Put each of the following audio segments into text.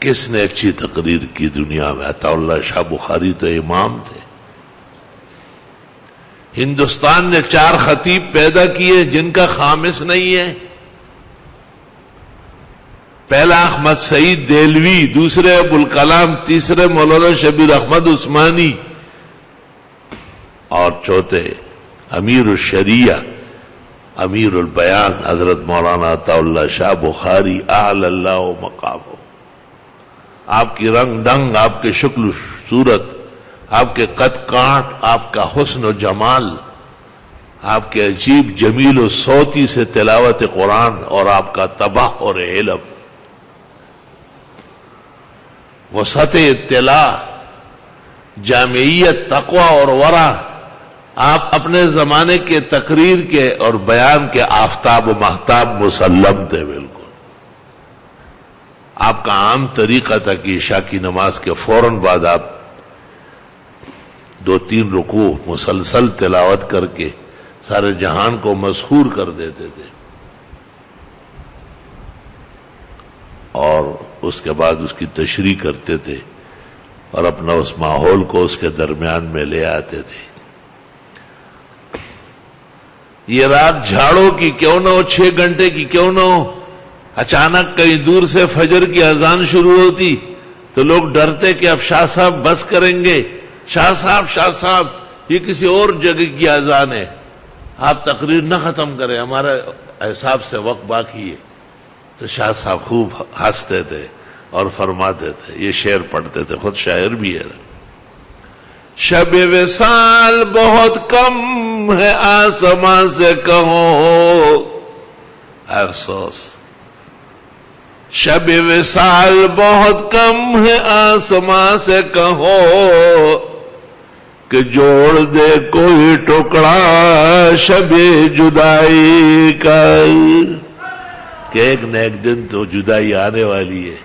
کس نے اچھی تقریر کی دنیا میں؟ عطا اللہ شاہ بخاری تو امام تھے. ہندوستان نے 4 خطیب پیدا کیے جن کا خامس نہیں ہے. پہلا احمد سعید دہلوی، دوسرے ابوالکلام، تیسرے مولانا شبیر احمد عثمانی، اور چوتھے امیر الشریعہ امیر البیان حضرت مولانا عطا اللہ شاہ بخاری اعلی اللہ مقامہ. آپ کی رنگ ڈنگ، آپ کے شکل و صورت، آپ کے قد کانٹ، آپ کا حسن و جمال، آپ کے عجیب جمیل و صوتی سے تلاوت قرآن، اور آپ کا تباہ اور علم، وسعت اطلاع، جامعیت، تقوی اور ورع، آپ اپنے زمانے کے تقریر کے اور بیان کے آفتاب و مہتاب مسلم تھے. بالکل آپ کا عام طریقہ تھا کہ عشاء کی نماز کے فوراً بعد آپ 2-3 رکوع مسلسل تلاوت کر کے سارے جہان کو مسحور کر دیتے تھے، اور اس کے بعد اس کی تشریح کرتے تھے اور اپنا اس ماحول کو اس کے درمیان میں لے آتے تھے. یہ رات جھاڑوں کی کیوں نہ ہو، 6 گھنٹے کی کیوں نہ ہو، اچانک کہیں دور سے فجر کی اذان شروع ہوتی تو لوگ ڈرتے کہ اب شاہ صاحب بس کریں گے. شاہ صاحب یہ کسی اور جگہ کی اذان ہے، آپ تقریر نہ ختم کریں، ہمارے حساب سے وقت باقی ہے. تو شاہ صاحب خوب ہنستے تھے اور فرماتے تھے، یہ شعر پڑھتے تھے، خود شاعر بھی ہے. شب وصال بہت کم ہے آسمان سے کہو افسوس، شب وصال بہت کم ہے آسمان سے کہو کہ جوڑ دے کوئی ٹکڑا شب جدائی کا، کہ ایک نہ ایک دن تو جدائی آنے والی ہے.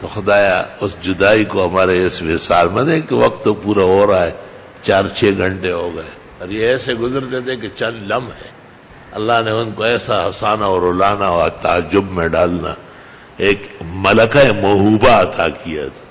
تو خدایا اس جدائی کو ہمارے اس وصال میں دے کہ وقت تو پورا ہو رہا ہے، 4-6 گھنٹے ہو گئے اور یہ ایسے گزرتے تھے کہ چند لمحے اللہ نے ان کو ایسا ہنسانا اور رلانا اور تعجب میں ڈالنا، ایک ملکہ محبوبہ عطا کیا تھا.